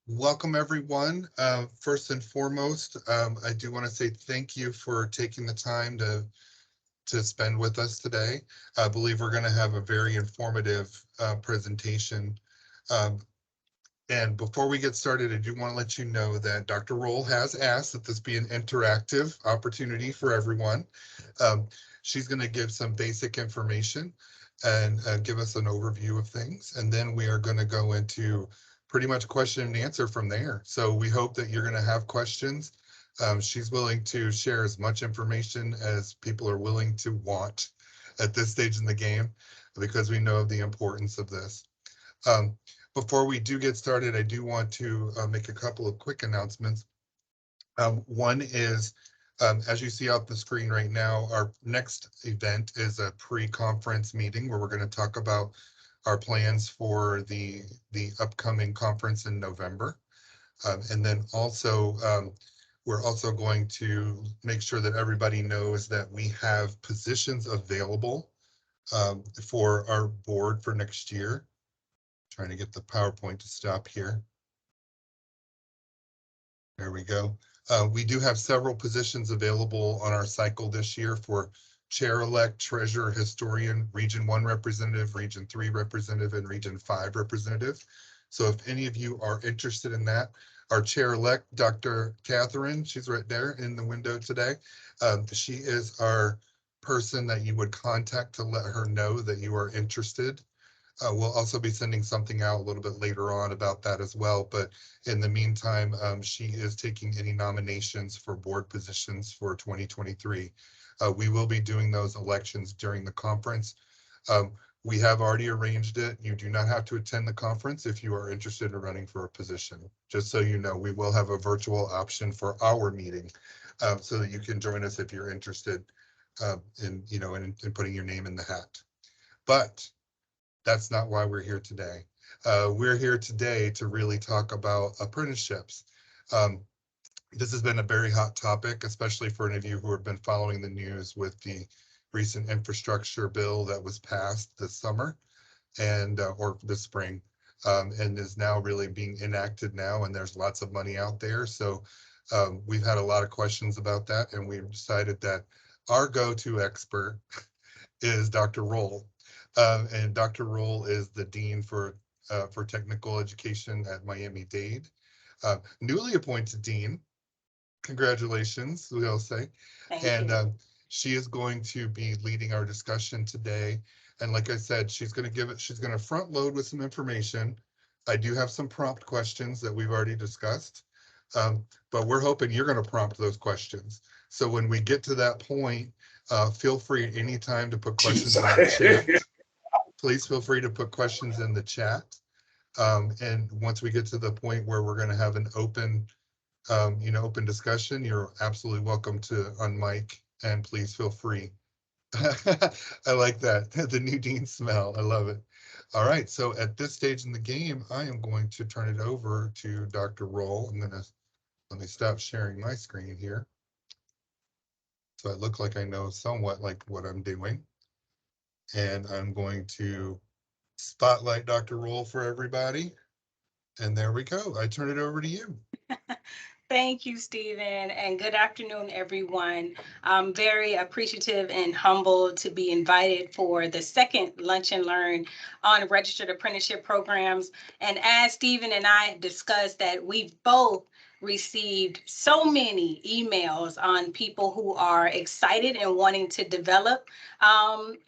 Welcome, everyone. First and foremost, I do want to say thank you for taking the time to spend with us today. I believe we're going to have a very informative presentation. Um, and before we get started, I do want to let you know that Dr. Roll has asked that this be an interactive opportunity for everyone. Um, she's going to give some basic information and give us an overview of things. And then we are going to go into pretty much question and answer from there. So we hope that you're going to have questions. She's willing to share as much information as people are willing to want at this stage in the game because we know the importance of this. Um, Before we do get started, I do want to make a couple of quick announcements. One is, as you see out the screen right now, our next event is a pre-conference meeting where we're going to talk about our plans for the upcoming conference in November. And then also, we're also going to make sure that everybody knows that we have positions available for our board for next year. Trying to get the PowerPoint to stop here. There we go. We do have several positions available on our cycle this year for chair-elect, treasurer, historian, Region 1 representative, Region 3 representative, and Region 5 representative. So if any of you are interested in that, our chair-elect, Dr. Catherine, she's right there in the window today. She is our person that you would contact to let her know that you are interested. We'll also be sending something out a little bit later on about that as well. But in the meantime, she is taking any nominations for board positions for 2023. We will be doing those elections during the conference. We have already arranged it. You do not have to attend the conference if you are interested in running for a position. Just so you know, we will have a virtual option for our meeting so that you can join us if you're interested in putting your name in the hat. But that's not why we're here today. We're here today to really talk about apprenticeships. Um, this has been a very hot topic, especially for any of you who have been following the news with the recent infrastructure bill that was passed this summer and or this spring and is now really being enacted now, and there's lots of money out there. So we've had a lot of questions about that, and we've decided that our go-to expert is Dr. Roll. And Dr. Roll is the Dean for Technical Education at Miami Dade. Newly appointed Dean. Congratulations, we'll say. Thank And you. she is going to be leading our discussion today. And like I said, she's going to front load with some information. I do have some prompt questions that we've already discussed, but we're hoping you're going to prompt those questions. So when we get to that point, feel free at any time to put questions in the chat. Please feel free to put questions in the chat. And once we get to the point where we're going to have an open discussion, you're absolutely welcome to unmic and please feel free. I like that. The new Dean smell. I love it. All right. So at this stage in the game, I am going to turn it over to Dr. Roll. Let me stop sharing my screen here. So I look like I know somewhat like what I'm doing. And I'm going to spotlight Dr. Roll for everybody. And there we go. I turn it over to you. Thank you, Stephen, and good afternoon, everyone. I'm very appreciative and humbled to be invited for the second Lunch and Learn on registered apprenticeship programs. And as Stephen and I discussed that we've both received so many emails on people who are excited and wanting to develop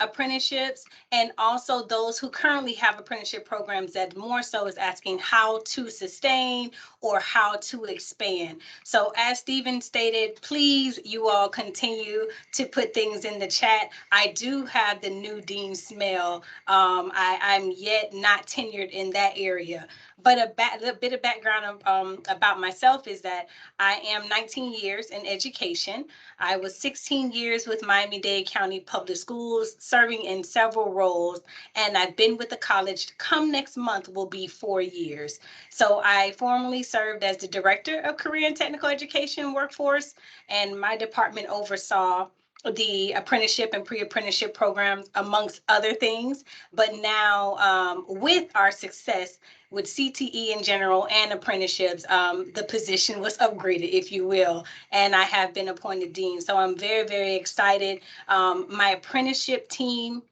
apprenticeships, and also those who currently have apprenticeship programs that more so is asking how to sustain or how to expand. So as Stephen stated, please you all continue to put things in the chat. I do have the new Dean smell. I'm yet not tenured in that area. But a bit of background about myself is that I am 19 years in education. I was 16 years with Miami-Dade County Public Schools, serving in several roles, and I've been with the college. Come next month will be 4 years. So I formerly served as the Director of Career and Technical Education Workforce, and my department oversaw the apprenticeship and pre-apprenticeship programs, amongst other things. But now, with our success with CTE in general and apprenticeships, the position was upgraded, if you will, and I have been appointed dean. So I'm very, very excited. My apprenticeship team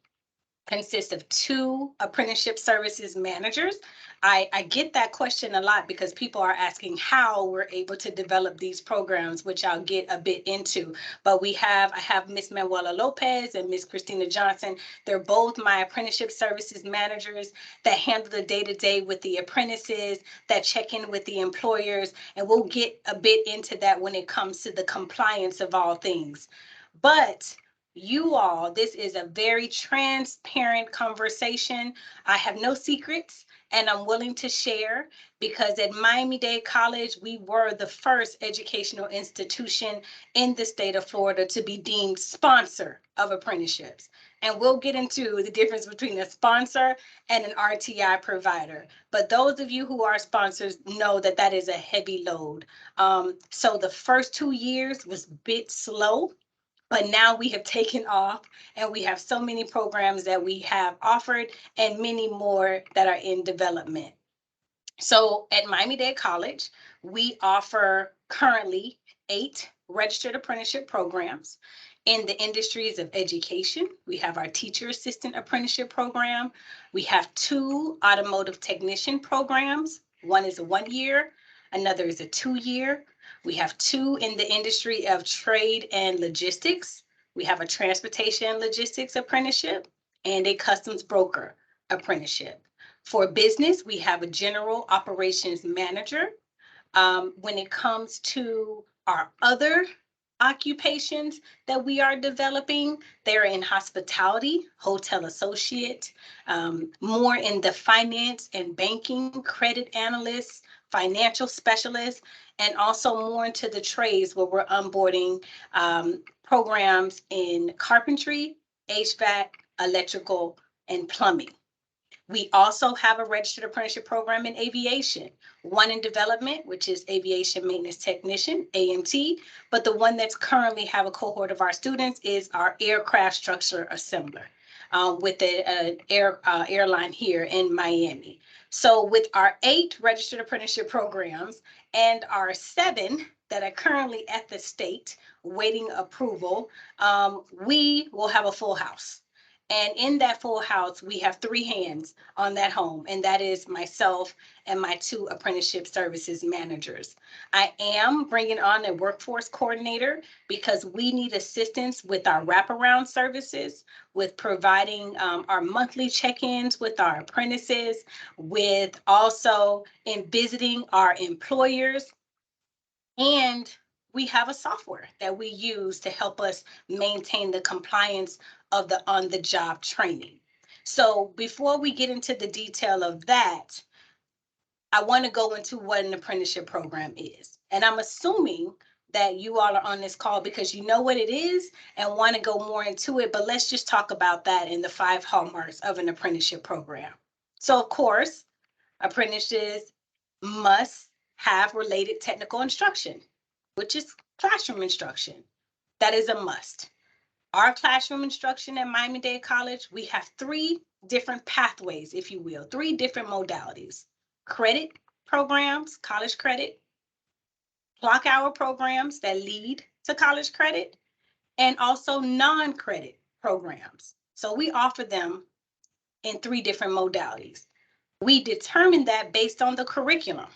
consists of 2 apprenticeship services managers. I get that question a lot because people are asking how we're able to develop these programs, which I'll get a bit into. But I have Miss Manuela Lopez and Miss Christina Johnson. They're both my apprenticeship services managers that handle the day-to-day with the apprentices, that check in with the employers, and we'll get a bit into that when it comes to the compliance of all things. But you all, this is a very transparent conversation. I have no secrets and I'm willing to share because at Miami Dade College, we were the first educational institution in the state of Florida to be deemed sponsor of apprenticeships. And we'll get into the difference between a sponsor and an RTI provider. But those of you who are sponsors know that that is a heavy load. So the first 2 years was a bit slow. But now we have taken off and we have so many programs that we have offered and many more that are in development. So at Miami-Dade College, we offer currently 8 registered apprenticeship programs in the industries of education. We have our teacher assistant apprenticeship program. We have 2 automotive technician programs. One is a 1-year, another is a 2-year. We have 2 in the industry of trade and logistics. We have a transportation and logistics apprenticeship and a customs broker apprenticeship. For business, we have a general operations manager. When it comes to our other occupations that we are developing, they're in hospitality, hotel associate, more in the finance and banking, credit analysts, financial specialists, and also more into the trades where we're onboarding programs in carpentry, HVAC, electrical, and plumbing. We also have a registered apprenticeship program in aviation, one in development, which is aviation maintenance technician, AMT, but the one that's currently have a cohort of our students is our aircraft structure assembler with an airline here in Miami. So with our 8 registered apprenticeship programs and our 7 that are currently at the state waiting approval, we will have a full house. And in that full house, we have 3 hands on that home, and that is myself and my 2 apprenticeship services managers. I am bringing on a workforce coordinator because we need assistance with our wraparound services, with providing our monthly check-ins with our apprentices, with also in visiting our employers. And we have a software that we use to help us maintain the compliance of the on-the-job training. So before we get into the detail of that, I want to go into what an apprenticeship program is. And I'm assuming that you all are on this call because you know what it is and want to go more into it, but let's just talk about that in the 5 hallmarks of an apprenticeship program. So of course, apprentices must have related technical instruction, which is classroom instruction. That is a must. Our classroom instruction at Miami-Dade College, we have 3 different pathways, if you will, 3 different modalities. Credit programs, college credit, block hour programs that lead to college credit, and also non-credit programs. So we offer them in 3 different modalities. We determine that based on the curriculum.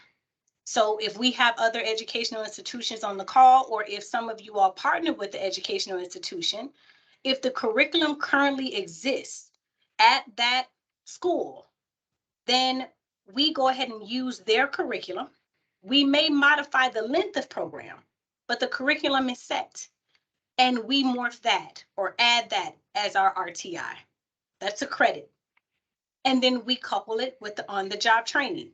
So if we have other educational institutions on the call, or if some of you all partner with the educational institution, if the curriculum currently exists at that school, then we go ahead and use their curriculum. We may modify the length of program, but the curriculum is set. And we morph that or add that as our RTI. That's a credit. And then we couple it with the on-the-job training.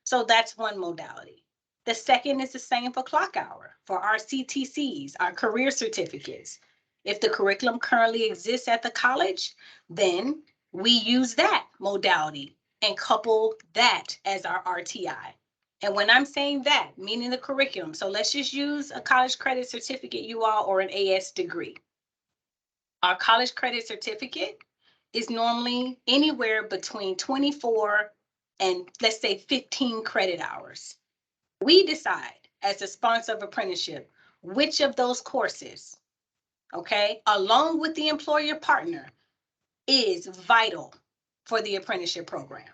So that's one modality. The second is the same for clock hour, for our CTCs, our career certificates. If the curriculum currently exists at the college, then we use that modality and couple that as our RTI. And when I'm saying that, meaning the curriculum, so let's just use a college credit certificate, you all, or an AS degree. Our college credit certificate is normally anywhere between 24 and let's say 15 credit hours. We decide as the sponsor of apprenticeship, which of those courses, okay, along with the employer partner, is vital for the apprenticeship program.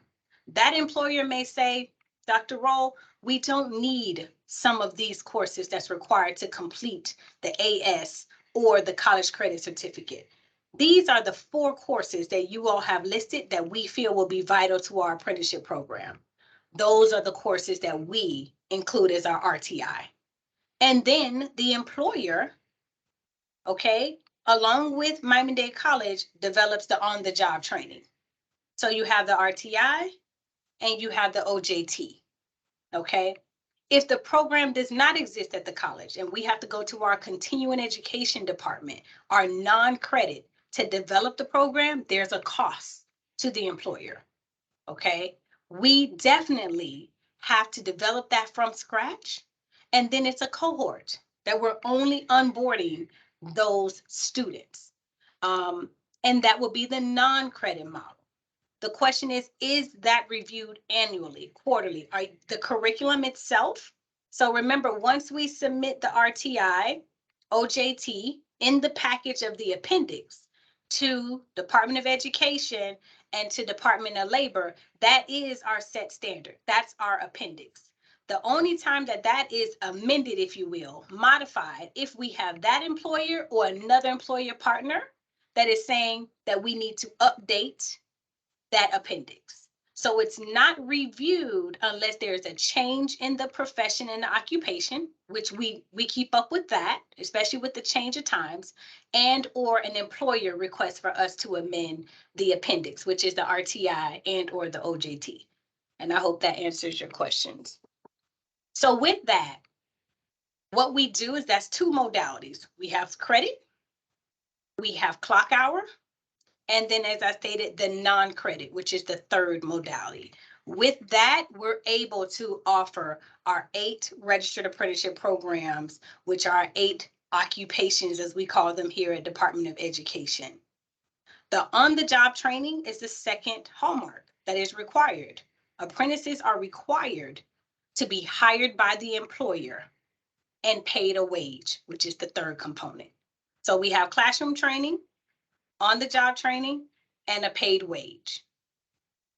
That employer may say, Dr. Rolle, we don't need some of these courses that's required to complete the AS or the college credit certificate. These are the 4 courses that you all have listed that we feel will be vital to our apprenticeship program. Those are the courses that we include as our RTI. And then the employer, okay, along with Miami Dade College, develops the on-the-job training. So you have the RTI and you have the OJT, okay? If the program does not exist at the college and we have to go to our continuing education department, our non-credit, to develop the program, there's a cost to the employer, okay? We definitely have to develop that from scratch. And then it's a cohort that we're only onboarding those students. And that will be the non-credit model. The question is that reviewed annually, quarterly? The curriculum itself? So remember, once we submit the RTI, OJT in the package of the appendix to Department of Education and to Department of Labor, that is our set standard. That's our appendix. The only time that that is amended, if you will, modified, if we have that employer or another employer partner that is saying that we need to update that appendix. So it's not reviewed unless there's a change in the profession and the occupation, which we keep up with that, especially with the change of times, and or an employer requests for us to amend the appendix, which is the RTI and or the OJT. And I hope that answers your questions. So with that, what we do is that's 2 modalities. We have credit, we have clock hour, and then, as I stated, the non-credit, which is the 3rd modality. With that, we're able to offer our 8 registered apprenticeship programs, which are 8 occupations, as we call them here at Department of Education. The on-the-job training is the 2nd hallmark that is required. Apprentices are required to be hired by the employer and paid a wage, which is the 3rd component. So we have classroom training, on-the-job training, and a paid wage.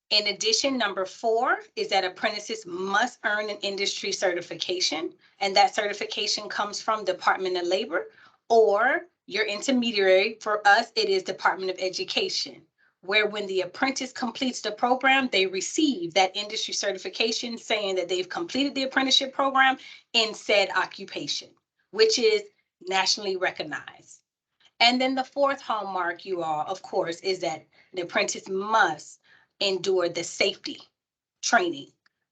In addition, number 4 is that apprentices must earn an industry certification, and that certification comes from Department of Labor or your intermediary. For us, it is Department of Education, where when the apprentice completes the program, they receive that industry certification saying that they've completed the apprenticeship program in said occupation, which is nationally recognized. And then the 4th hallmark, you all, of course, is that the apprentice must endure the safety training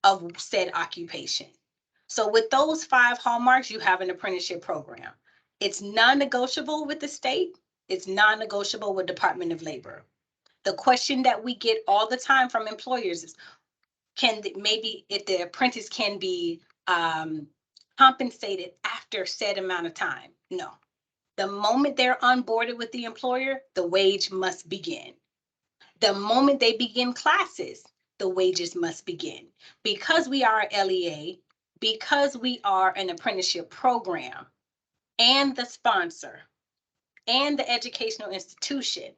of said occupation. So with those 5 hallmarks, you have an apprenticeship program. It's non-negotiable with the state. It's non-negotiable with Department of Labor. The question that we get all the time from employers is, maybe if the apprentice can be compensated after said amount of time? No. The moment they're onboarded with the employer, the wage must begin. The moment they begin classes, the wages must begin. Because we are a LEA, because we are an apprenticeship program, and the sponsor, and the educational institution,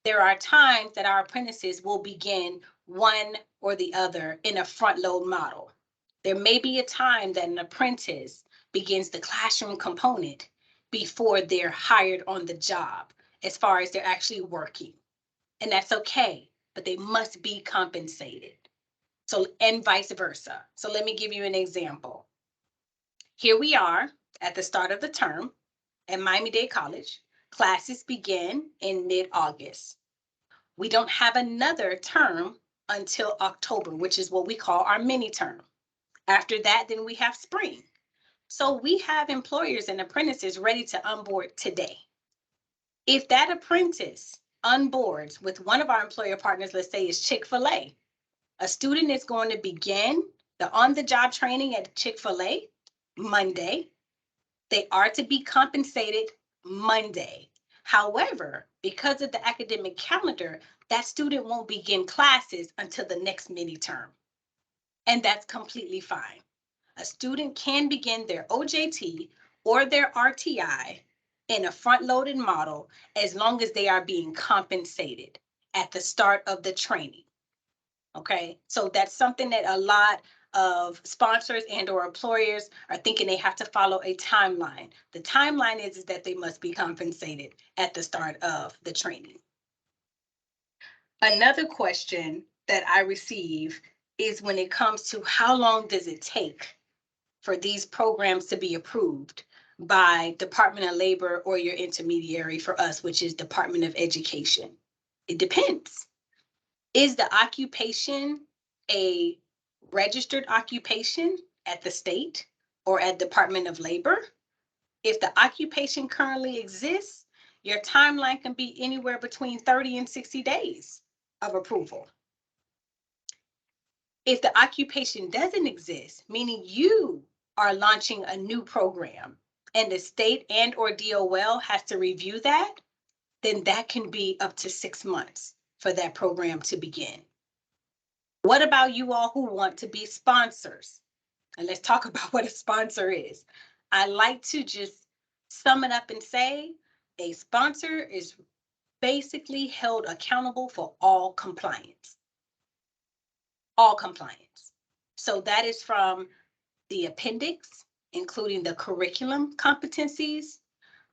there are times that our apprentices will begin one or the other in a front load model. There may be a time that an apprentice begins the classroom component before they're hired on the job, as far as they're actually working. And that's okay, but they must be compensated. So, and vice versa. So let me give you an example. Here we are at the start of the term at Miami Dade College. Classes begin in mid-August. We don't have another term until October, which is what we call our mini term. After that, then we have spring. So we have employers and apprentices ready to onboard today. If that apprentice onboards with one of our employer partners, let's say is Chick-fil-A, a student is going to begin the on-the-job training at Chick-fil-A Monday. They are to be compensated Monday. However, because of the academic calendar, that student won't begin classes until the next mini term. And that's completely fine. A student can begin their OJT or their RTI in a front-loaded model as long as they are being compensated at the start of the training. Okay, so that's something that a lot of sponsors and or employers are thinking they have to follow a timeline. The timeline is that they must be compensated at the start of the training. Another question that I receive is when it comes to how long does it take for these programs to be approved by Department of Labor or your intermediary for us, which is Department of Education. It depends. Is the occupation a registered occupation at the state or at Department of Labor? If the occupation currently exists, your timeline can be anywhere between 30 and 60 days of approval. If the occupation doesn't exist, meaning you are launching a new program and the state and or DOL has to review that, then that can be up to 6 months for that program to begin. What about you all who want to be sponsors? And let's talk about what a sponsor is. I like to just sum it up and say a sponsor is basically held accountable for all compliance. All compliance. So that is from the appendix, including the curriculum competencies,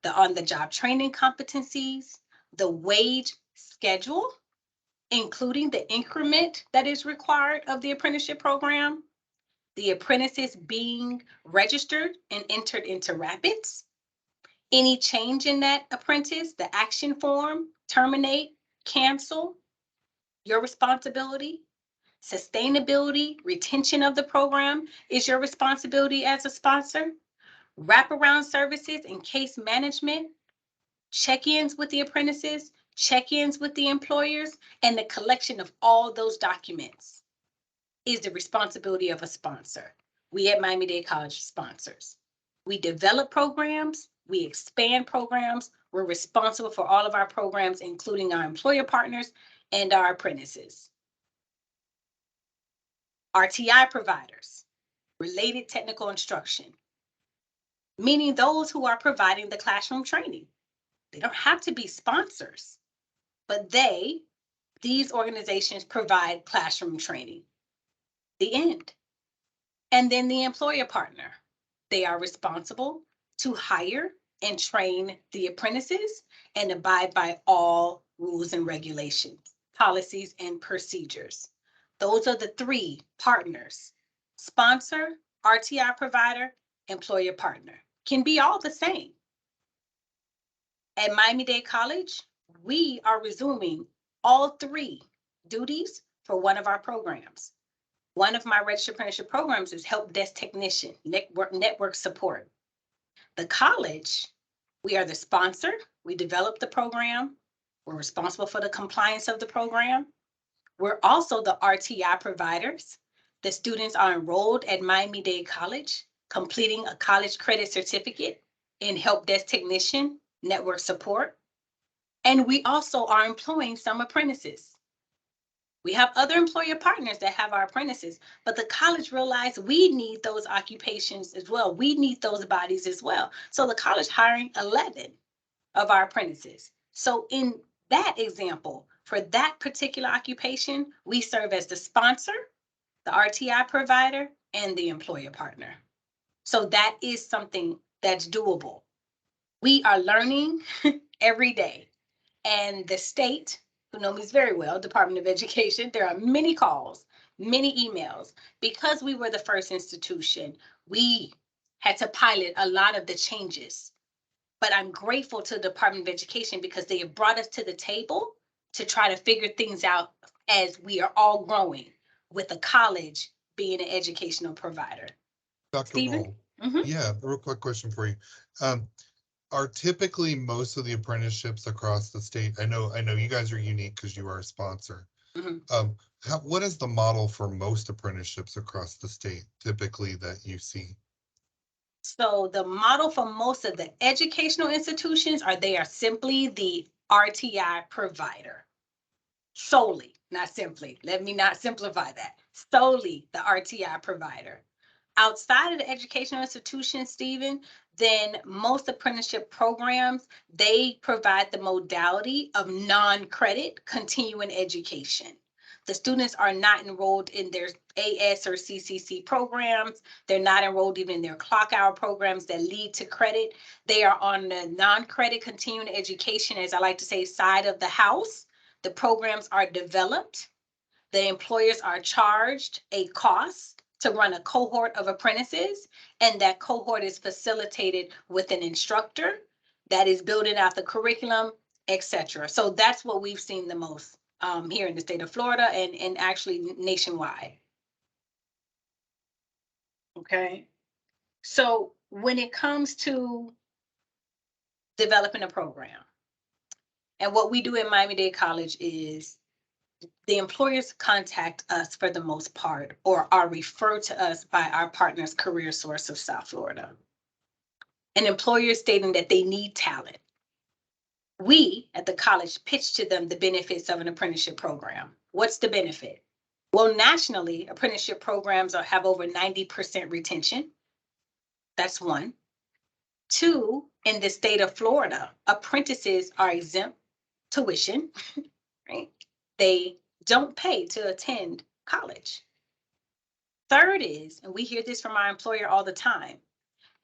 the on-the-job training competencies, the wage schedule, including the increment that is required of the apprenticeship program, the apprentices being registered and entered into RAPIDS, any change in that apprentice, the action form, terminate, cancel, your responsibility. Sustainability, retention of the program is your responsibility as a sponsor. Wraparound services and case management, check-ins with the apprentices, check-ins with the employers, and the collection of all those documents is the responsibility of a sponsor. We at Miami-Dade College sponsors. We develop programs, we expand programs, we're responsible for all of our programs, including our employer partners and our apprentices. RTI providers, related technical instruction, meaning those who are providing the classroom training. They don't have to be sponsors, but these organizations provide classroom training. The end. And then the employer partner. They are responsible to hire and train the apprentices and abide by all rules and regulations, policies and procedures. Those are the three partners: sponsor, RTI provider, employer partner. Can be all the same. At Miami-Dade College, we are resuming all three duties for one of our programs. One of my registered apprenticeship programs is help desk technician, network support. The college, we are the sponsor. We develop the program. We're responsible for the compliance of the program. We're also the RTI providers. The students are enrolled at Miami-Dade College, completing a college credit certificate in help desk technician, network support. And we also are employing some apprentices. We have other employer partners that have our apprentices, but the college realized we need those occupations as well. We need those bodies as well. So the college hiring 11 of our apprentices. So in that example, for that particular occupation, we serve as the sponsor, the RTI provider, and the employer partner. So that is something that's doable. We are learning every day. And the state, who know me very well, Department of Education, there are many calls, many emails. Because we were the first institution, we had to pilot a lot of the changes. But I'm grateful to the Department of Education because they have brought us to the table to try to figure things out as we are all growing, with the college being an educational provider. Dr. Stephen? Rolle, yeah, a real quick question for you. Are typically most of the apprenticeships across the state, I know you guys are unique because you are a sponsor. What is the model for most apprenticeships across the state typically that you see? So the model for most of the educational institutions they are simply the RTI provider. Solely, not simply. Let me not simplify that. Solely the RTI provider. Outside of the educational institution, Stephen, then most apprenticeship programs, they provide the modality of non-credit continuing education. The students are not enrolled in their AS or CCC programs. They're not enrolled even in their clock hour programs that lead to credit. They are on the non-credit continuing education, as I like to say, side of the house. The programs are developed. The employers are charged a cost to run a cohort of apprentices, and that cohort is facilitated with an instructor that is building out the curriculum, etc. So that's what we've seen the most here in the state of Florida and actually nationwide. Okay. So when it comes to developing a program, and what we do at Miami-Dade College is the employers contact us for the most part, or are referred to us by our partners, Career Source of South Florida. An employer stating that they need talent. We at the college pitch to them the benefits of an apprenticeship program. What's the benefit? Well, nationally, apprenticeship programs have over 90% retention. That's one. Two, in the state of Florida, apprentices are exempt tuition, right? They don't pay to attend college. Third is, and we hear this from our employer all the time,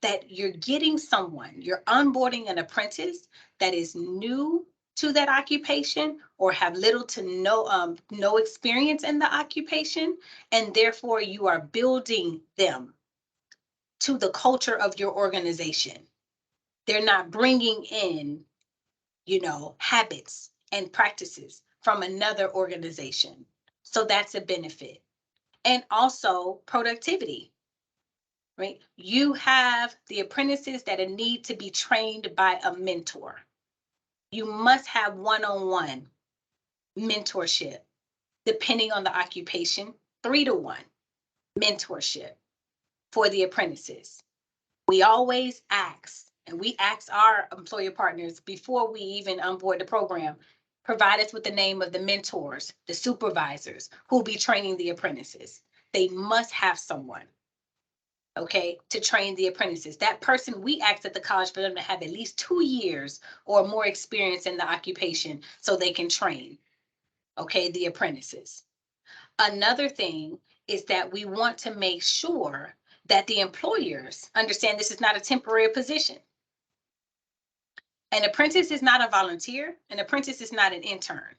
that you're getting someone, you're onboarding an apprentice that is new to that occupation or have little to no experience in the occupation, and therefore you are building them to the culture of your organization. They're not bringing in, habits and practices from another organization. So that's a benefit. And also productivity, right? You have the apprentices that need to be trained by a mentor. You must have one-on-one mentorship, depending on the occupation, 3-to-1 mentorship for the apprentices. We always ask, and we ask our employer partners before we even onboard the program, provide us with the name of the mentors, the supervisors who will be training the apprentices. They must have someone, okay, to train the apprentices. That person, we ask at the college for them to have at least 2 years or more experience in the occupation so they can train, okay, the apprentices. Another thing is that we want to make sure that the employers understand this is not a temporary position. An apprentice is not a volunteer. An apprentice is not an intern.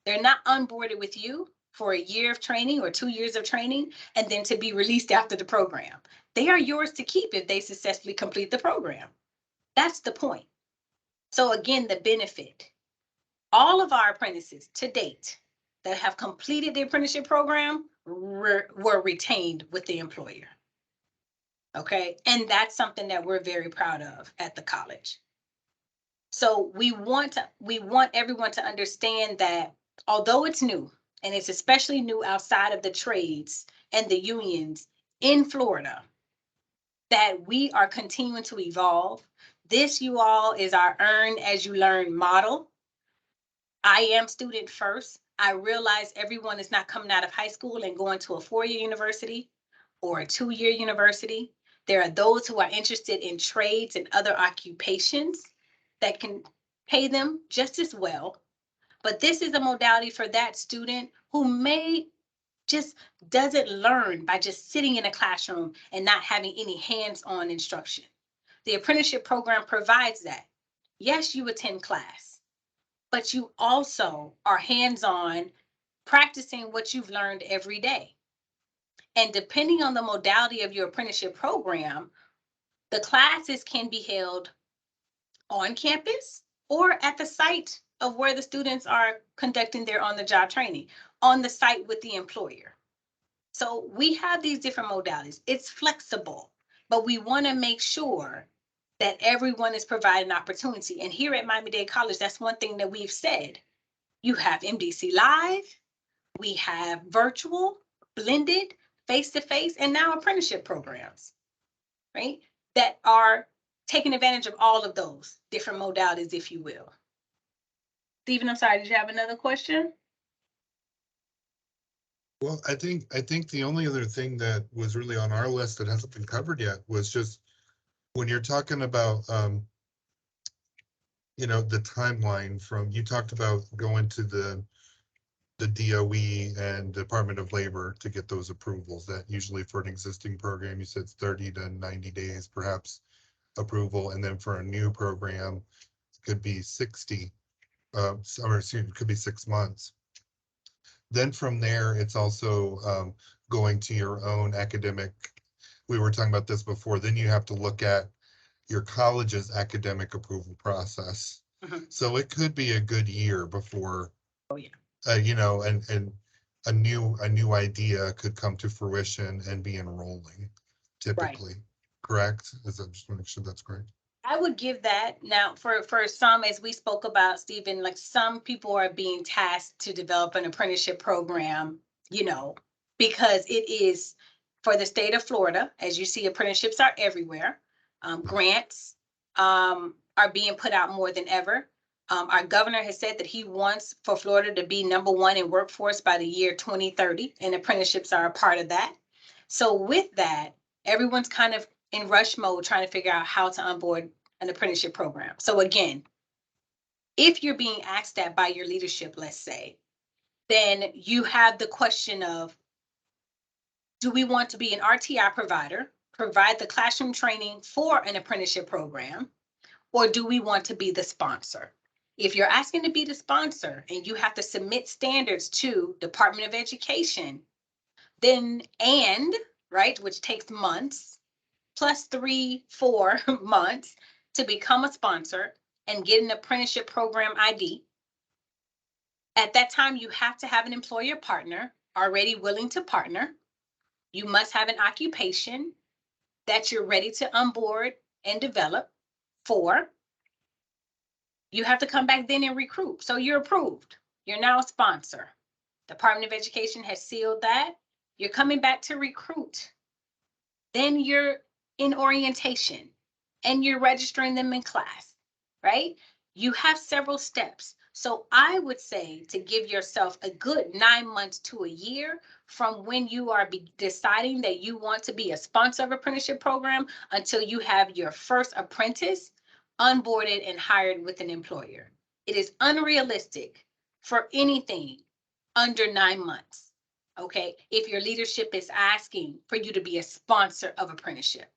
They're not onboarded with you for a year of training or 2 years of training and then to be released after the program. They are yours to keep if they successfully complete the program. That's the point. So again, the benefit. All of our apprentices to date that have completed the apprenticeship program were retained with the employer. Okay, and that's something that we're very proud of at the college. So we want everyone to understand that although it's new, and it's especially new outside of the trades and the unions in Florida, that we are continuing to evolve. This, you all, is our earn as you learn model. I am student first. I realize everyone is not coming out of high school and going to a 4-year university or a 2-year university. There are those who are interested in trades and other occupations that can pay them just as well. But this is a modality for that student who may just doesn't learn by just sitting in a classroom and not having any hands-on instruction. The apprenticeship program provides that. Yes, you attend class, but you also are hands-on practicing what you've learned every day. And depending on the modality of your apprenticeship program, the classes can be held on campus or at the site of where the students are conducting their on-the-job training, on the site with the employer. So we have these different modalities. It's flexible, but we want to make sure that everyone is provided an opportunity. And here at Miami-Dade College, that's one thing that we've said. You have MDC Live, we have virtual, blended, face-to-face, and now apprenticeship programs, right? that are taking advantage of all of those different modalities, if you will. Stephen, I'm sorry, did you have another question? Well, I think the only other thing that was really on our list that hasn't been covered yet was just when you're talking about, you know, the timeline from, you talked about going to the DOE and Department of Labor to get those approvals. That usually for an existing program, you said it's 30 to 90 days, perhaps approval. And then for a new program, it could be 60, or excuse me, it could be 6 months. Then from there, it's also going to your own academic. We were talking about this before. Then you have to look at your college's academic approval process. So it could be a good year before, Oh yeah. you know, and a new idea could come to fruition and be enrolling typically. Correct? Is that, just to make sure that's correct? I would give that. Now, for some, as we spoke about, Stephen, like some people are being tasked to develop an apprenticeship program, you know, because it is for the state of Florida. As you see, apprenticeships are everywhere. Grants are being put out more than ever. Our governor has said that he wants for Florida to be #1 in workforce by the year 2030, and apprenticeships are a part of that. So with that, everyone's kind of in rush mode trying to figure out how to onboard an apprenticeship program. So again, if you're being asked that by your leadership, let's say, then you have the question of, do we want to be an RTI provider, provide the classroom training for an apprenticeship program, or do we want to be the sponsor? If you're asking to be the sponsor and you have to submit standards to Department of Education, then right, which takes months, plus 3-4 months to become a sponsor and get an apprenticeship program ID. At that time, you have to have an employer partner already willing to partner. You must have an occupation that you're ready to onboard and develop for. You have to come back then and recruit. So you're approved. You're now a sponsor. Department of Education has sealed that. You're coming back to recruit. Then you're in orientation and you're registering them in class, right? You have several steps. So I would say to give yourself a good 9 months to a year from when you are deciding that you want to be a sponsor of apprenticeship program until you have your first apprentice onboarded and hired with an employer. It is unrealistic for anything under 9 months. Okay, if your leadership is asking for you to be a sponsor of apprenticeship,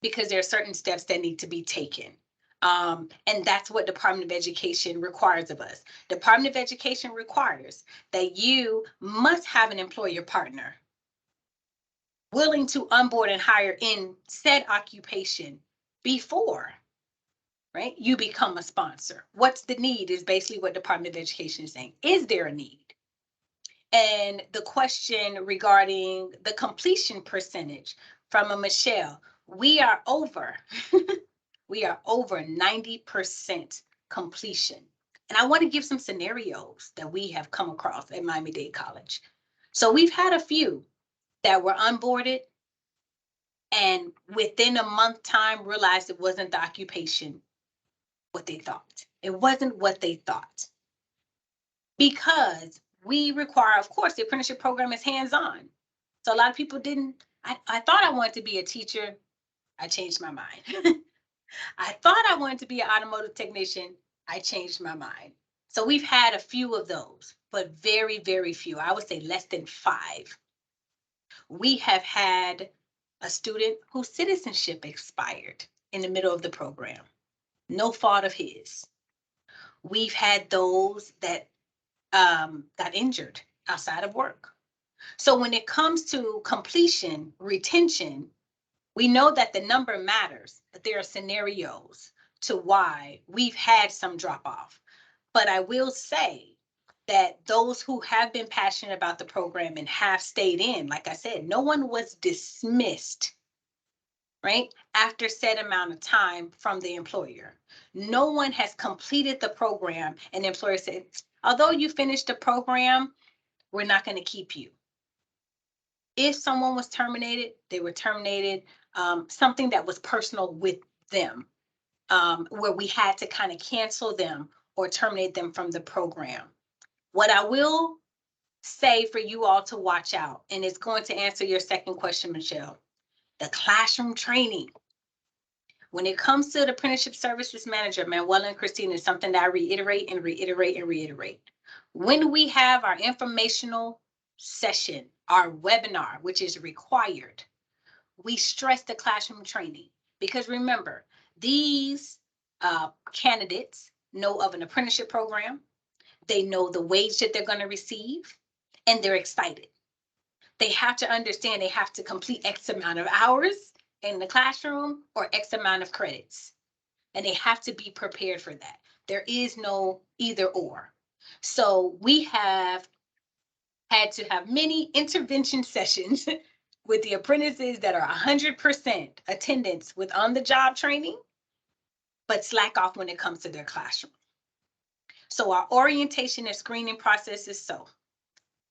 because there are certain steps that need to be taken. And that's what Department of Education requires of us. Department of Education requires that you must have an employer partner willing to onboard and hire in said occupation before, right, you become a sponsor. What's the need is basically what Department of Education is saying. Is there a need? And the question regarding the completion percentage from a Michelle, we are over, we are over 90% completion. And I want to give some scenarios that we have come across at Miami Dade College. So we've had a few that were onboarded and within a month time realized it wasn't the occupation what they thought. It wasn't what they thought. Because we require, of course, the apprenticeship program is hands-on. So a lot of people didn't, I thought I wanted to be a teacher. I changed my mind. I thought I wanted to be an automotive technician. I changed my mind. So we've had a few of those, but very, very few. I would say less than 5. We have had a student whose citizenship expired in the middle of the program. No fault of his. We've had those that got injured outside of work. So when it comes to completion, retention, we know that the number matters, but there are scenarios to why we've had some drop off. But I will say that those who have been passionate about the program and have stayed in, like I said, no one was dismissed, right, after said amount of time from the employer. No one has completed the program and the employer said, although you finished the program, we're not going to keep you. if someone was terminated, they were terminated, something that was personal with them, where we had to kind of cancel them or terminate them from the program. What I will say for you all to watch out, and it's going to answer your second question, Michelle, the classroom training. When it comes to the apprenticeship services manager, Manuela and Christine, is something that I reiterate and reiterate and reiterate. When we have our informational session, our webinar, which is required, we stress the classroom training, because remember, these candidates know of an apprenticeship program, they know the wage that they're going to receive, and they're excited. They have to understand they have to complete X amount of hours in the classroom or X amount of credits, and they have to be prepared for that. There is no either or. So we have had to have many intervention sessions with the apprentices that are 100% attendance with on-the-job training, but slack off when it comes to their classroom. So our orientation and screening process is so.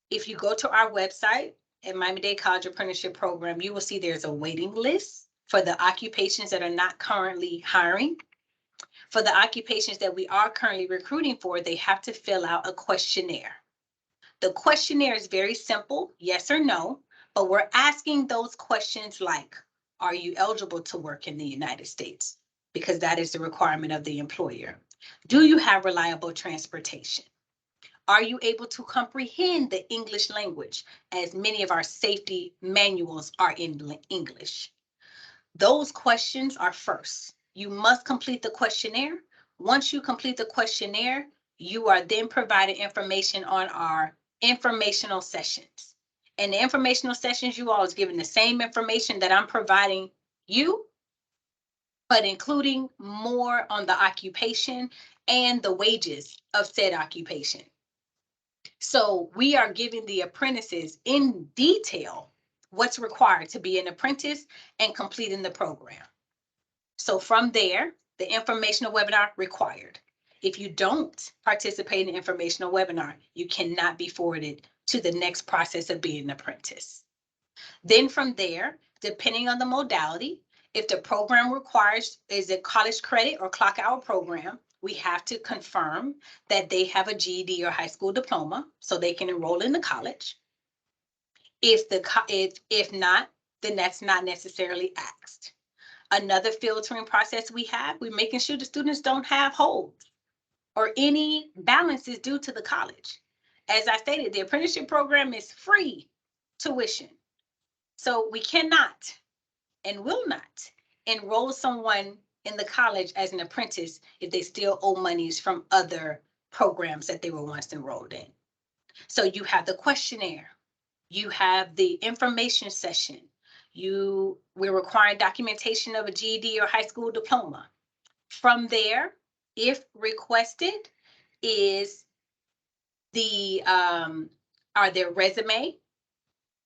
If you go to our website at Miami Dade College Apprenticeship Program, you will see there's a waiting list for the occupations that are not currently hiring. For the occupations that we are currently recruiting for, they have to fill out a questionnaire. The questionnaire is very simple, yes or no, but we're asking those questions like, are you eligible to work in the United States? Because that is the requirement of the employer. Do you have reliable transportation? Are you able to comprehend the English language, as many of our safety manuals are in English? Those questions are first. You must complete the questionnaire. Once you complete the questionnaire, you are then provided information on our informational sessions. And the informational sessions, you all is given the same information that I'm providing you, but including more on the occupation and the wages of said occupation. So we are giving the apprentices in detail what's required to be an apprentice and completing the program. So from there, the informational webinar required. If you don't participate in the informational webinar, you cannot be forwarded to the next process of being an apprentice. Then from there, depending on the modality, if the program requires is a college credit or clock hour program, we have to confirm that they have a GED or high school diploma so they can enroll in the college. If not, then that's not necessarily asked. Another filtering process we're making sure the students don't have holds or any balances due to the college. As I stated, the apprenticeship program is free tuition. So we cannot and will not enroll someone in the college as an apprentice if they still owe monies from other programs that they were once enrolled in. So you have the questionnaire, you have the information session, we're requiring documentation of a GED or high school diploma. From there, if requested, is their resume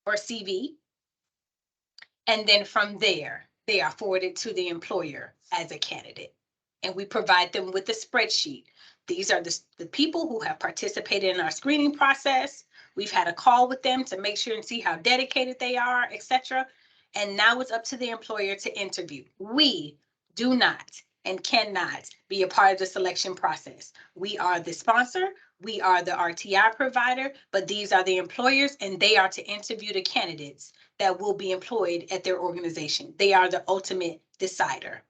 or CV. And then from there, they are forwarded to the employer as a candidate. And we provide them with a spreadsheet. These are the people who have participated in our screening process. We've had a call with them to make sure and see how dedicated they are, etc. And now it's up to the employer to interview. We do not and cannot be a part of the selection process. We are the sponsor, we are the RTI provider, but these are the employers, and they are to interview the candidates that will be employed at their organization. They are the ultimate decider.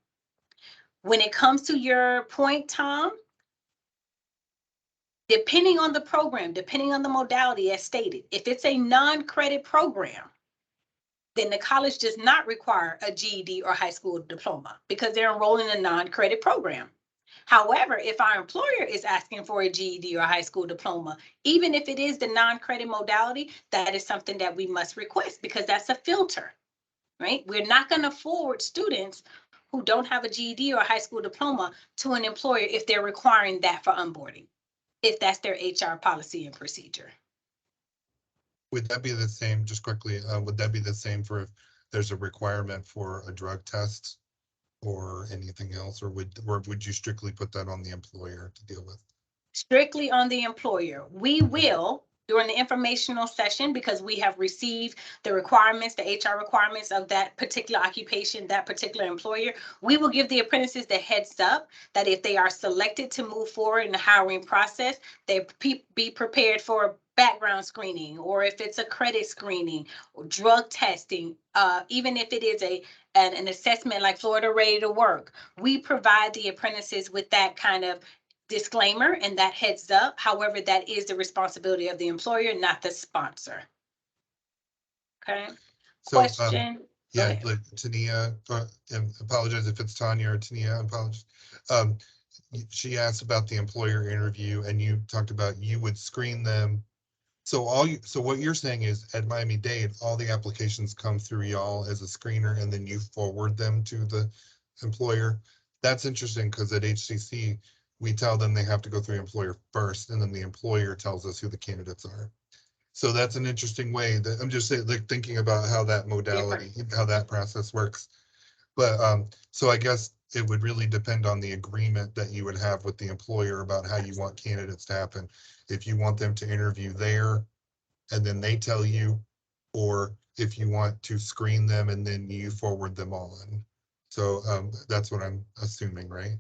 When it comes to your point, Tom, depending on the program, depending on the modality as stated, if it's a non-credit program, then the college does not require a GED or high school diploma because they're enrolling in a non-credit program. However, if our employer is asking for a GED or high school diploma, even if it is the non-credit modality, that is something that we must request because that's a filter, right? We're not going to forward students who don't have a GED or a high school diploma to an employer if they're requiring that for onboarding, if that's their HR policy and procedure. Would that be the same, just quickly, would that be the same for if there's a requirement for a drug test or anything else, or would you strictly put that on the employer to deal with? Strictly on the employer. We will during the informational session, because we have received the requirements, the HR requirements of that particular occupation, that particular employer, we will give the apprentices the heads up that if they are selected to move forward in the hiring process, they be prepared for background screening, or if it's a credit screening or drug testing, even if it is an assessment like Florida Ready to Work, we provide the apprentices with that kind of disclaimer and that heads up. However, that is the responsibility of the employer, not the sponsor. Okay. So, Question. yeah, like Tania, and apologize if it's Tanya or Tania, apologize. She asked about the employer interview, and you talked about you would screen them. So what you're saying is at Miami-Dade, all the applications come through y'all as a screener, and then you forward them to the employer. That's interesting, because at HCC, we tell them they have to go through the employer first, and then the employer tells us who the candidates are. So that's an interesting way that I'm just saying, like, thinking about how that modality, how that process works. But so I guess it would really depend on the agreement that you would have with the employer about how you want candidates to happen. If you want them to interview there and then they tell you, or if you want to screen them and then you forward them on. So that's what I'm assuming, right?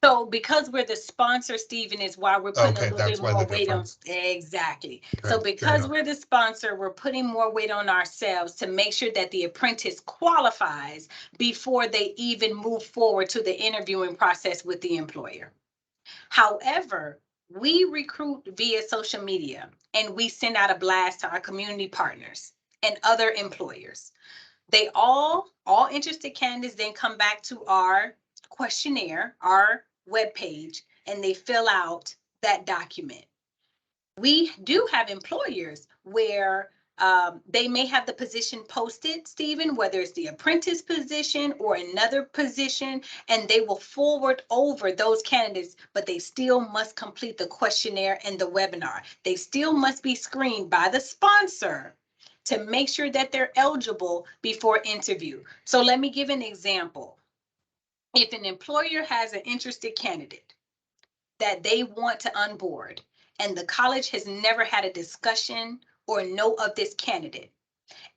So because we're the sponsor, Stephen, is why we're putting a Okay, little that's bit why the more weight on. difference. Exactly. Okay, So fair because enough. we're the sponsor, we're putting more weight on ourselves to make sure that the apprentice qualifies before they even move forward to the interviewing process with the employer. However, we recruit via social media and we send out a blast to our community partners and other employers. They all interested candidates then come back to our questionnaire, our webpage, and they fill out that document. We do have employers where they may have the position posted, Stephen, whether it's the apprentice position or another position, and they will forward over those candidates, but they still must complete the questionnaire and the webinar. They still must be screened by the sponsor to make sure that they're eligible before interview. So let me give an example. If an employer has an interested candidate that they want to onboard, and the college has never had a discussion or know of this candidate,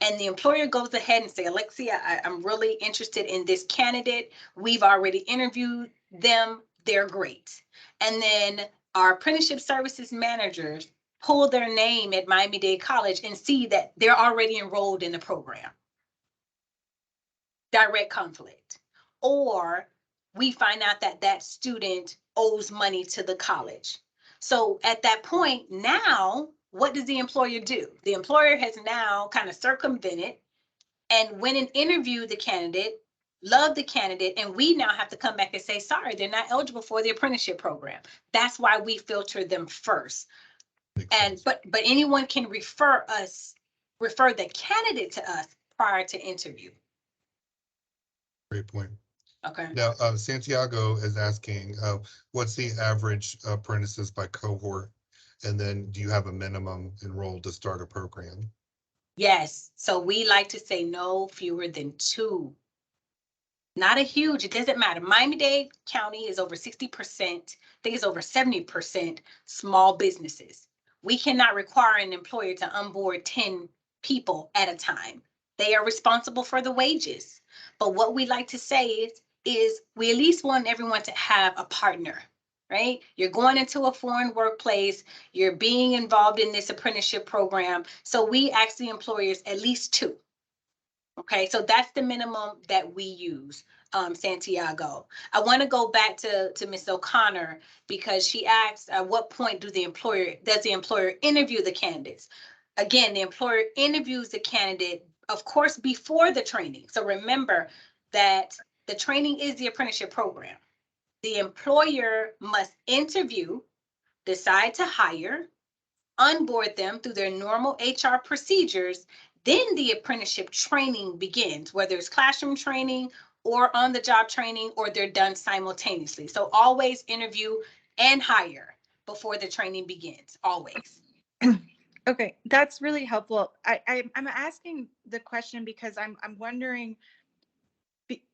and the employer goes ahead and say, Alexia, I'm really interested in this candidate. We've already interviewed them. They're great. And then our apprenticeship services managers pull their name at Miami Dade College and see that they're already enrolled in the program. Direct conflict. Or we find out that that student owes money to the college. So at that point, now, what does the employer do? The employer has now kind of circumvented and went and interviewed the candidate, loved the candidate, and we now have to come back and say, sorry, they're not eligible for the apprenticeship program. That's why we filter them first. And but anyone can refer the candidate to us prior to interview. Great point. Okay. Now, Santiago is asking, what's the average apprentices by cohort? And then do you have a minimum enrolled to start a program? Yes. So we like to say no fewer than 2. Not a huge, it doesn't matter. Miami-Dade County is over 60%, I think it's over 70% small businesses. We cannot require an employer to onboard 10 people at a time. They are responsible for the wages. But what we like to say is we at least want everyone to have a partner, right? You're going into a foreign workplace, you're being involved in this apprenticeship program. So we ask the employers at least 2. Okay, so that's the minimum that we use, Santiago. I want to go back to Ms. O'Connor because she asked, at what point does the employer interview the candidates? Again, the employer interviews the candidate, of course, before the training. So remember that the training is the apprenticeship program. The employer must interview, decide to hire, onboard them through their normal HR procedures. Then the apprenticeship training begins, whether it's classroom training or on the job training, or they're done simultaneously. So always interview and hire before the training begins, always. Okay, that's really helpful. I'm asking the question because I'm wondering,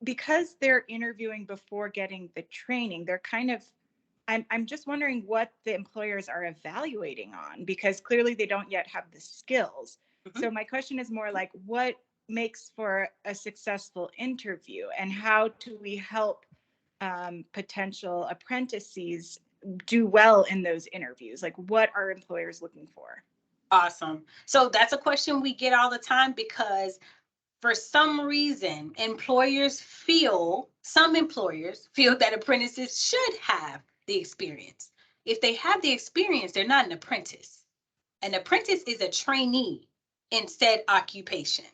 because they're interviewing before getting the training, they're kind of I'm just wondering what the employers are evaluating on, because clearly they don't yet have the skills. So my question is more like, what makes for a successful interview, and how do we help potential apprentices do well in those interviews? Like, what are employers looking for? Awesome. So that's a question we get all the time, because for some reason, some employers feel that apprentices should have the experience. If they have the experience, they're not an apprentice. An apprentice is a trainee in said occupation.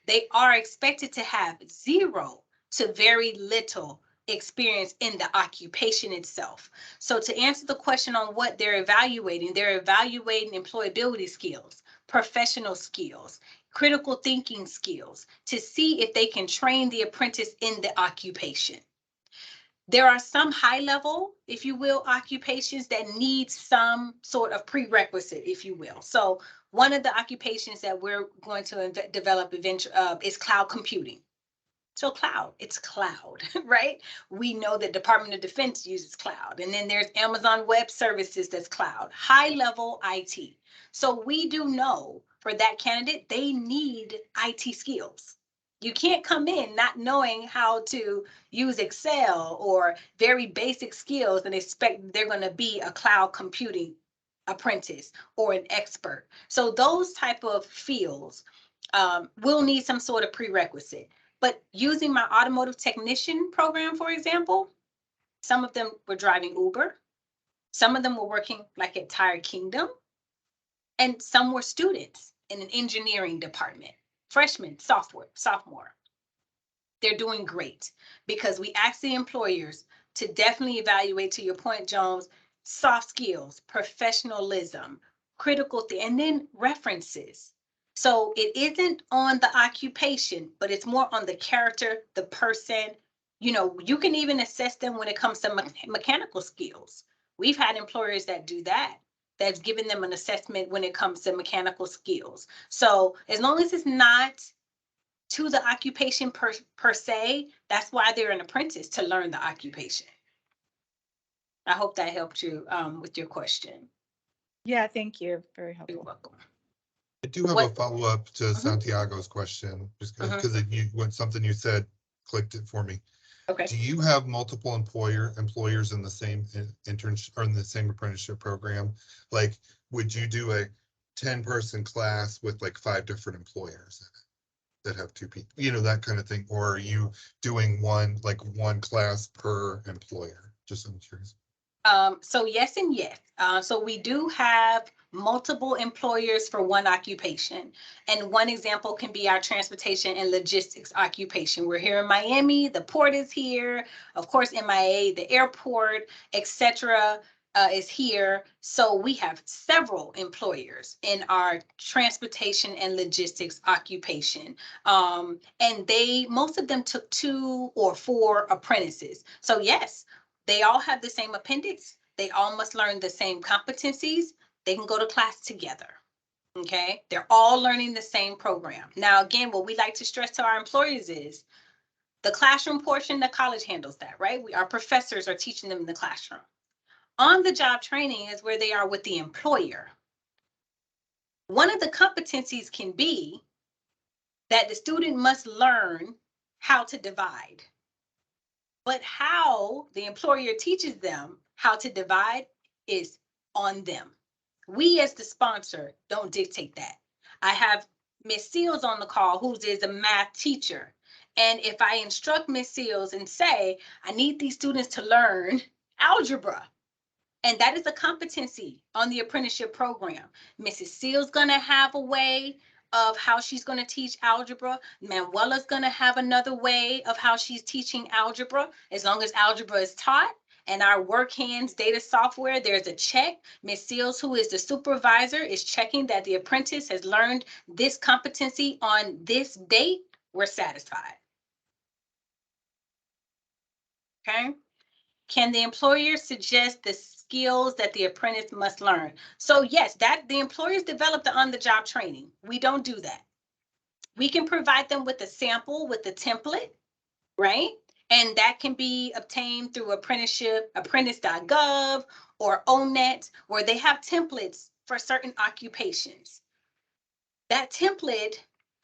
They are expected to have zero to very little experience in the occupation itself. So to answer the question on what they're evaluating employability skills, professional skills, critical thinking skills, to see if they can train the apprentice in the occupation. There are some high level, if you will, occupations that need some sort of prerequisite, if you will. So one of the occupations that we're going to develop is cloud computing. So cloud, it's cloud, right? We know that Department of Defense uses cloud. And then there's Amazon Web Services that's cloud, high level IT. So we do know for that candidate, they need IT skills. You can't come in not knowing how to use Excel or very basic skills and expect they're going to be a cloud computing apprentice or an expert. So those type of fields will need some sort of prerequisite. But using my automotive technician program, for example, some of them were driving Uber. Some of them were working like at Tire Kingdom. And some were students in an engineering department, freshman, sophomore. They're doing great because we ask the employers to definitely evaluate, to your point, Jones, soft skills, professionalism, and then references. So it isn't on the occupation, but it's more on the character, the person. You can even assess them when it comes to mechanical skills. We've had employers that do that. That's given them an assessment when it comes to mechanical skills. So as long as it's not to the occupation per se, that's why they're an apprentice, to learn the occupation. I hope that helped you with your question. Yeah, thank you. Very You're helpful. welcome. I do have a follow-up to Santiago's question, just because when something you said clicked it for me. Okay. Do you have multiple employers in the same internship or in the same apprenticeship program? Like, would you do a 10-person class with like 5 different employers in it that have 2 people, that kind of thing? Or are you doing one class per employer? Just I'm curious. So yes and yes. So we do have multiple employers for one occupation. And one example can be our transportation and logistics occupation. We're here in Miami, the port is here, of course, MIA, the airport, etc. Is here. So we have several employers in our transportation and logistics occupation. And most of them took 2 or 4 apprentices. So yes, they all have the same appendix. They all must learn the same competencies. They can go to class together. Okay. They're all learning the same program. Now, again, what we like to stress to our employers is the classroom portion, the college handles that, right? Our professors are teaching them in the classroom. On the job training is where they are with the employer. One of the competencies can be that the student must learn how to divide. But how the employer teaches them how to divide is on them. We as the sponsor don't dictate that. I have Miss Seals on the call, who is a math teacher. And if I instruct Miss Seals and say, I need these students to learn algebra, and that is a competency on the apprenticeship program, Mrs. Seals gonna have a way of how she's going to teach algebra. Manuela's going to have another way of how she's teaching algebra. As long as algebra is taught and our work hands data software, there's a check. Ms. Seals, who is the supervisor, is checking that the apprentice has learned this competency on this date. We're satisfied. Okay. Can the employer suggest the skills that the apprentice must learn? So yes, that the employers develop the on-the-job training. We don't do that. We can provide them with a sample, with a template, right? And that can be obtained through apprenticeship, apprentice.gov or ONET, where they have templates for certain occupations. That template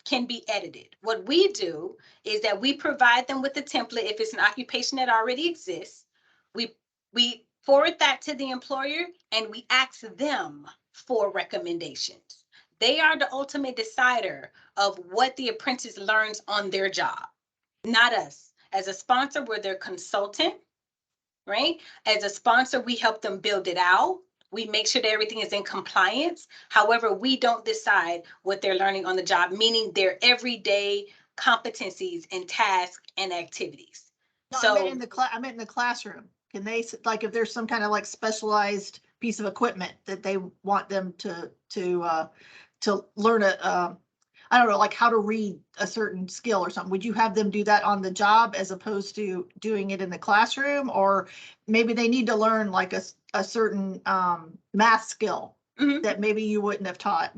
can be edited. What we do is that we provide them with the template. If it's an occupation that already exists, we forward that to the employer and we ask them for recommendations. They are the ultimate decider of what the apprentice learns on their job, not us. As a sponsor, we're their consultant, right? As a sponsor, we help them build it out. We make sure that everything is in compliance. However, we don't decide what they're learning on the job, meaning their everyday competencies and tasks and activities. No, So I meant in the classroom. Can they, like, if there's some kind of like specialized piece of equipment that they want them to learn I don't know, like how to read a certain skill or something, would you have them do that on the job as opposed to doing it in the classroom? Or maybe they need to learn like a certain math skill mhm. that maybe you wouldn't have taught.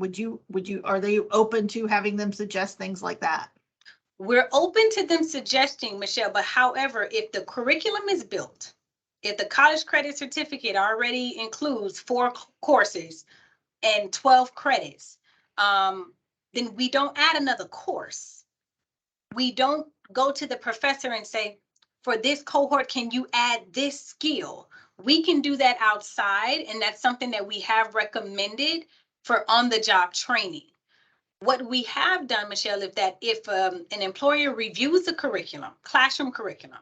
Are they open to having them suggest things like that? We're open to them suggesting, Michelle, but however, if the curriculum is built, if the college credit certificate already includes 4 courses and 12 credits, then we don't add another course. We don't go to the professor and say, for this cohort, can you add this skill? We can do that outside, and that's something that we have recommended for on-the-job training. What we have done, Michelle, is that if an employer reviews the curriculum, classroom curriculum,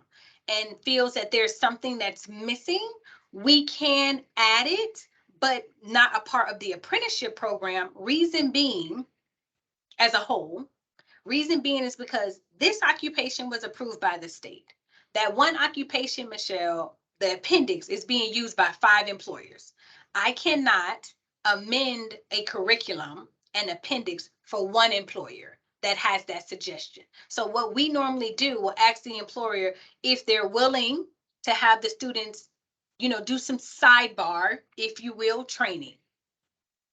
and feels that there's something that's missing, we can add it, but not a part of the apprenticeship program. Reason being, as a whole, reason being is because this occupation was approved by the state. That one occupation, Michelle, the appendix is being used by 5 employers. I cannot amend a curriculum and appendix for one employer that has that suggestion. So what we normally do, we'll ask the employer if they're willing to have the students, do some sidebar, if you will, training.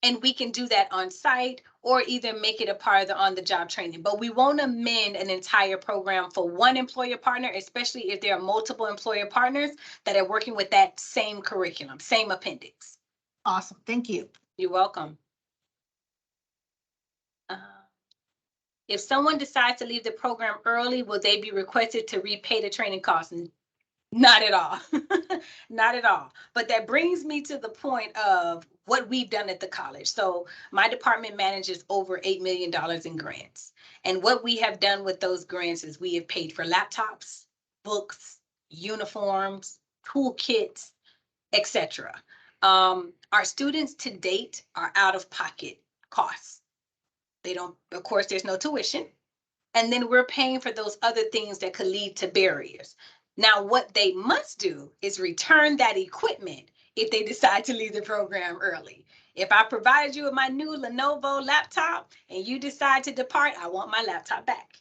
And we can do that on site or either make it a part of the on-the-job training. But we won't amend an entire program for one employer partner, especially if there are multiple employer partners that are working with that same curriculum, same appendix. Awesome. Thank you. You're welcome. If someone decides to leave the program early, will they be requested to repay the training costs? Not at all. Not at all. But that brings me to the point of what we've done at the college. So my department manages over $8 million in grants. And what we have done with those grants is we have paid for laptops, books, uniforms, toolkits, etc. Our students to date are out of pocket costs. They don't, of course, there's no tuition. And then we're paying for those other things that could lead to barriers. Now, what they must do is return that equipment if they decide to leave the program early. If I provided you with my new Lenovo laptop and you decide to depart, I want my laptop back.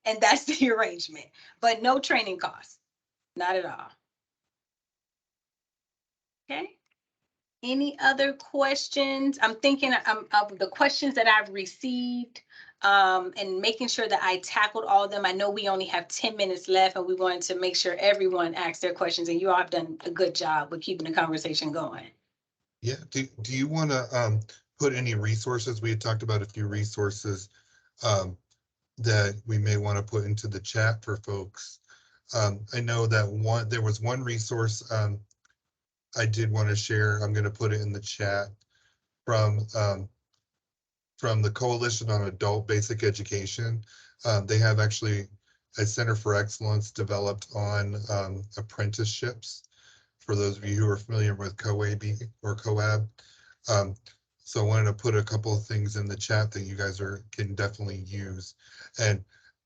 And that's the arrangement, but no training costs, not at all. Okay. Any other questions? I'm thinking of the questions that I've received and making sure that I tackled all of them. I know we only have 10 minutes left and we wanted to make sure everyone asked their questions, and you all have done a good job with keeping the conversation going. Yeah, do you want to put any resources? We had talked about a few resources that we may want to put into the chat for folks. I know that there was one resource I did want to share. I'm going to put it in the chat from the Coalition on Adult Basic Education. They have actually a Center for Excellence developed on apprenticeships, for those of you who are familiar with COAB or COAB. So I wanted to put a couple of things in the chat that you guys can definitely use. And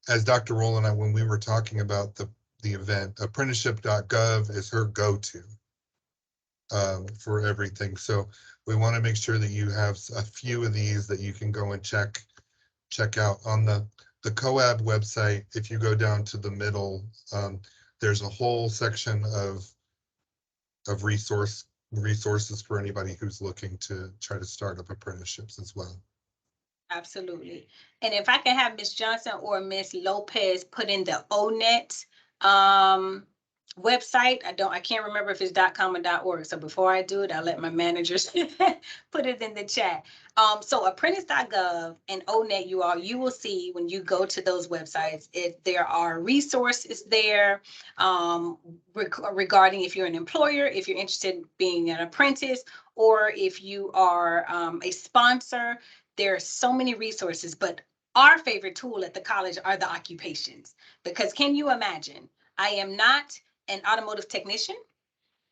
as Dr. Rolle and I, when we were talking about the event, apprenticeship.gov is her go-to for everything. So we want to make sure that you have a few of these that you can go and check out on the COAB website. If you go down to the middle, there's a whole section of resources for anybody who's looking to try to start up apprenticeships as well. Absolutely. And if I can have Ms. Johnson or Ms. Lopez put in the ONET Website, I can't remember if it's .com or .org. So before I do it, I'll let my managers put it in the chat. So apprentice.gov and ONET, you will see when you go to those websites, there are resources there regarding if you're an employer, if you're interested in being an apprentice, or if you are a sponsor. There are so many resources, but our favorite tool at the college are the occupations, because can you imagine? I am not an automotive technician.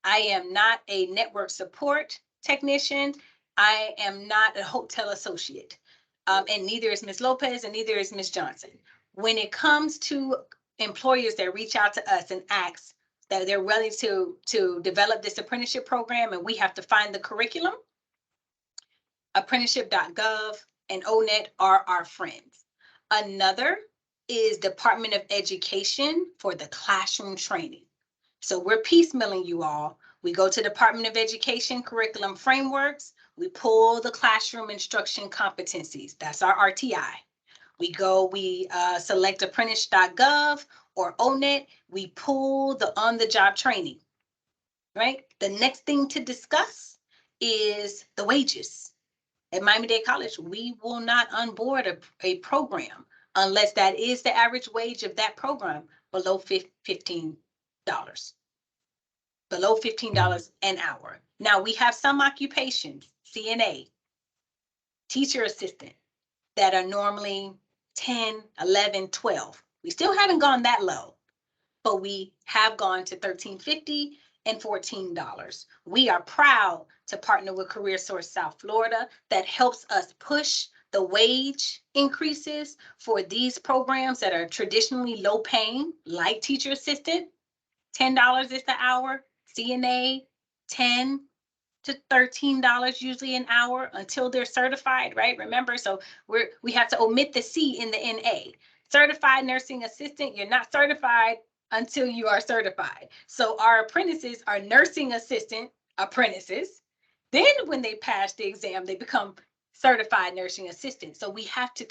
I am not a network support technician. I am not a hotel associate. And neither is Ms. Lopez and neither is Ms. Johnson. When it comes to employers that reach out to us and ask that they're ready to develop this apprenticeship program and we have to find the curriculum, apprenticeship.gov and ONET are our friends. Another is Department of Education for the classroom training. So we're piecemealing you all. We go to Department of Education curriculum frameworks. We pull the classroom instruction competencies. That's our RTI. We select apprentice.gov or ONET. We pull the on-the-job training, right? The next thing to discuss is the wages. At Miami Dade College, we will not onboard a program unless that is the average wage of that program below $15. Below $15 an hour. Now we have some occupations, CNA, teacher assistant, that are normally 10, 11, 12. We still haven't gone that low, but we have gone to $13.50 and $14. We are proud to partner with Career Source South Florida that helps us push the wage increases for these programs that are traditionally low paying, like teacher assistant, $10 is the hour, CNA, $10 to $13 usually an hour until they're certified, right? Remember, so we have to omit the C in the NA. Certified nursing assistant, you're not certified until you are certified. So our apprentices are nursing assistant apprentices. Then when they pass the exam, they become certified nursing assistant. So we have to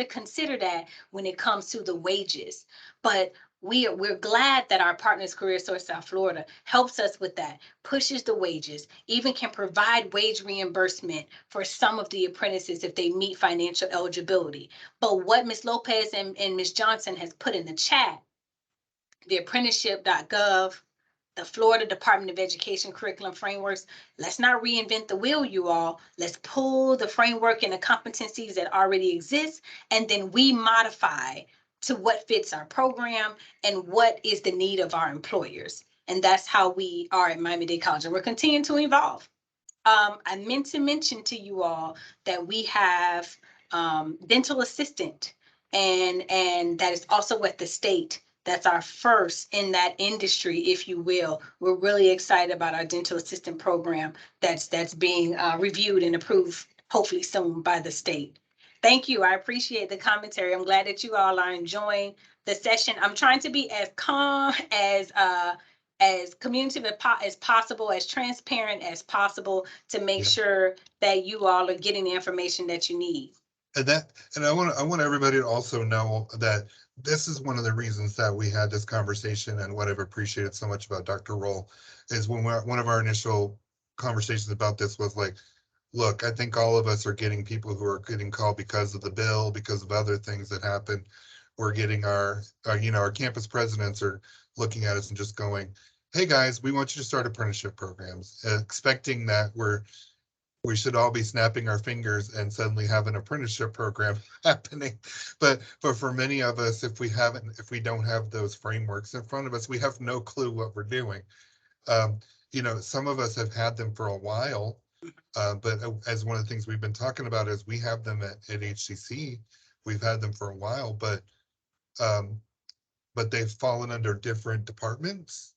consider that when it comes to the wages. But we're glad that our partners, Career Source South Florida, helps us with that, pushes the wages, even can provide wage reimbursement for some of the apprentices if they meet financial eligibility. But what Ms. Lopez and Ms. Johnson has put in the chat, the apprenticeship.gov, the Florida Department of Education curriculum frameworks, let's not reinvent the wheel, you all. Let's pull the framework and the competencies that already exist, and then we modify to what fits our program and what is the need of our employers. And that's how we are at Miami Dade College, and we're continuing to evolve. I meant to mention to you all that we have dental assistant, and that is also at the state. That's our first in that industry, if you will. We're really excited about our dental assistant program that's being reviewed and approved, hopefully soon, by the state. Thank you. I appreciate the commentary. I'm glad that you all are enjoying the session. I'm trying to be as calm, as communicative as possible, as transparent as possible, to make sure that you all are getting the information that you need. And I want everybody to also know that this is one of the reasons that we had this conversation, and what I've appreciated so much about Dr. Rolle is when one of our initial conversations about this was like, look, I think all of us are getting people who are getting called because of the bill, because of other things that happen. We're getting our campus presidents are looking at us and just going, hey guys, we want you to start apprenticeship programs, expecting that we should all be snapping our fingers and suddenly have an apprenticeship program happening. But for many of us, if we don't have those frameworks in front of us, we have no clue what we're doing. Some of us have had them for a while, but as one of the things we've been talking about is we have them at HCC. We've had them for a while, but they've fallen under different departments,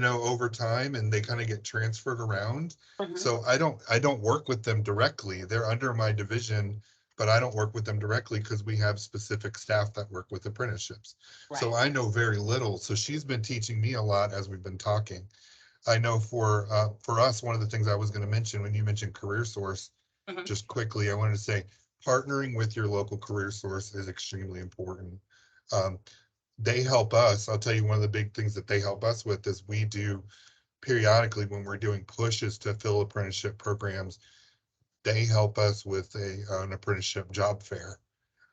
over time, and they kind of get transferred around. So I don't work with them directly. They're under my division, but I don't work with them directly because we have specific staff that work with apprenticeships. So I know very little. So she's been teaching me a lot as we've been talking. I know for us, one of the things I was going to mention when you mentioned Career Source, just quickly, I wanted to say partnering with your local Career Source is extremely important. they help us. I'll tell you, one of the big things that they help us with is we do periodically when we're doing pushes to fill apprenticeship programs, they help us with an apprenticeship job fair.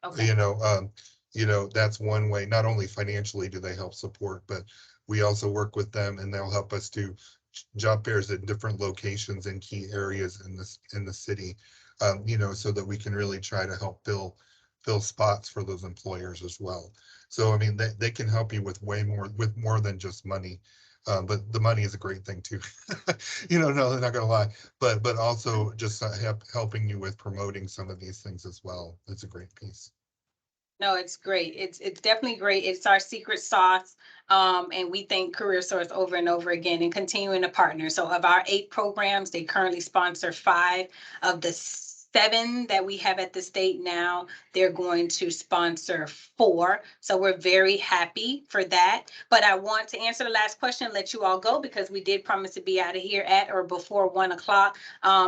Okay. That's one way. Not only financially do they help support, but we also work with them and they'll help us do job fairs at different locations in key areas in the city, so that we can really try to help fill spots for those employers as well. So, I mean, they can help you with more than just money. But the money is a great thing too. No, they're not gonna lie, but also just helping you with promoting some of these things as well. It's a great piece. No, it's great. It's definitely great. It's our secret sauce. And we thank Career Source over and over again and continuing to partner. So of our 8 programs, they currently sponsor 5 of the 7 that we have at the state now. They're going to sponsor 4. So we're very happy for that. But I want to answer the last question and let you all go because we did promise to be out of here at or before 1 o'clock.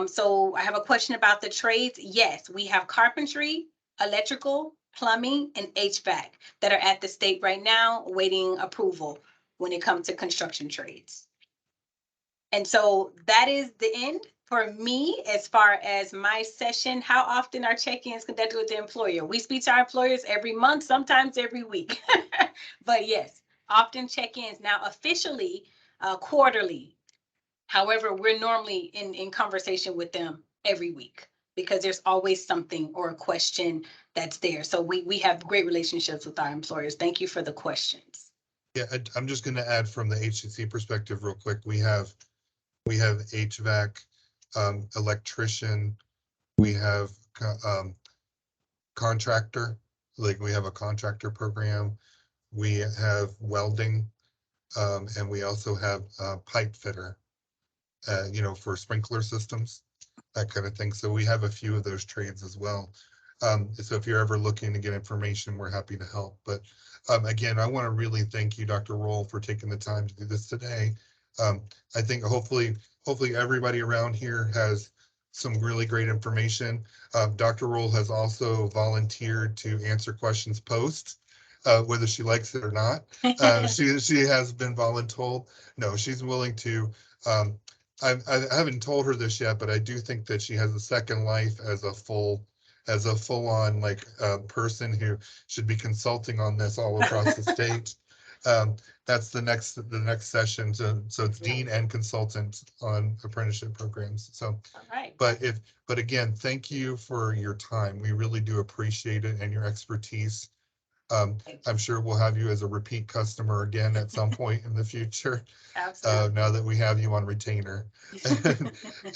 So I have a question about the trades. Yes, we have carpentry, electrical, plumbing, and HVAC that are at the state right now waiting approval when it comes to construction trades. And so that is the end for me as far as my session. How often are check-ins conducted with the employer? We speak to our employers every month, sometimes every week. But yes, often check-ins. Now officially quarterly. However, we're normally in conversation with them every week because there's always something or a question that's there. So we have great relationships with our employers. Thank you for the questions. Yeah, I'm just going to add from the HCC perspective real quick. We have HVAC, electrician, we have contractor, like we have a contractor program. We have welding, and we also have pipe fitter, for sprinkler systems, that kind of thing. So we have a few of those trades as well. So if you're ever looking to get information, we're happy to help. But again, I want to really thank you, Dr. Rolle, for taking the time to do this today. I think hopefully everybody around here has some really great information. Dr. Rolle has also volunteered to answer questions post, whether she likes it or not. She has been voluntold. No, she's willing to. I haven't told her this yet, but I do think that she has a second life as a full-on person who should be consulting on this all across the state. That's the next session. So it's dean and consultant on apprenticeship programs. So, all right. But again, thank you for your time. We really do appreciate it and your expertise. I'm sure we'll have you as a repeat customer again at some point in the future. Absolutely. Now that we have you on retainer.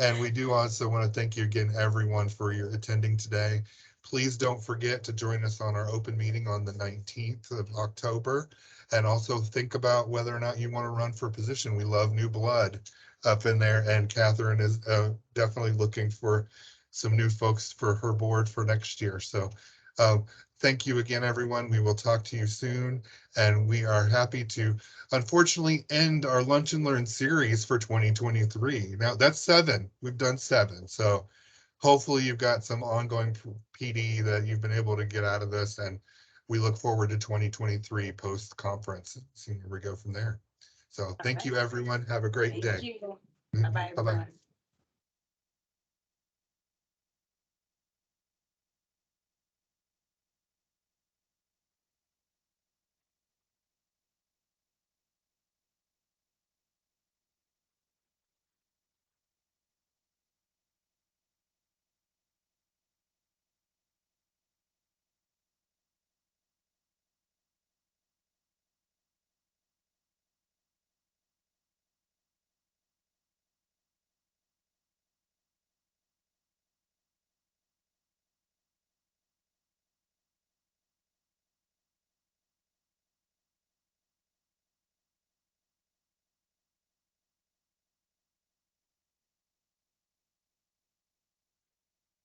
And we do also want to thank you again, everyone, for your attending today. Please don't forget to join us on our open meeting on the 19th of October. And also think about whether or not you want to run for a position. We love new blood up in there. And Catherine is definitely looking for some new folks for her board for next year. So thank you again, everyone. We will talk to you soon. And we are happy to, unfortunately, end our Lunch and Learn series for 2023. Now, that's 7. We've done 7. So hopefully you've got some ongoing PD that you've been able to get out of this. And we look forward to 2023 post-conference. See where we go from there. So thank you, everyone. Have a great day. Thank you. Bye-bye, everyone.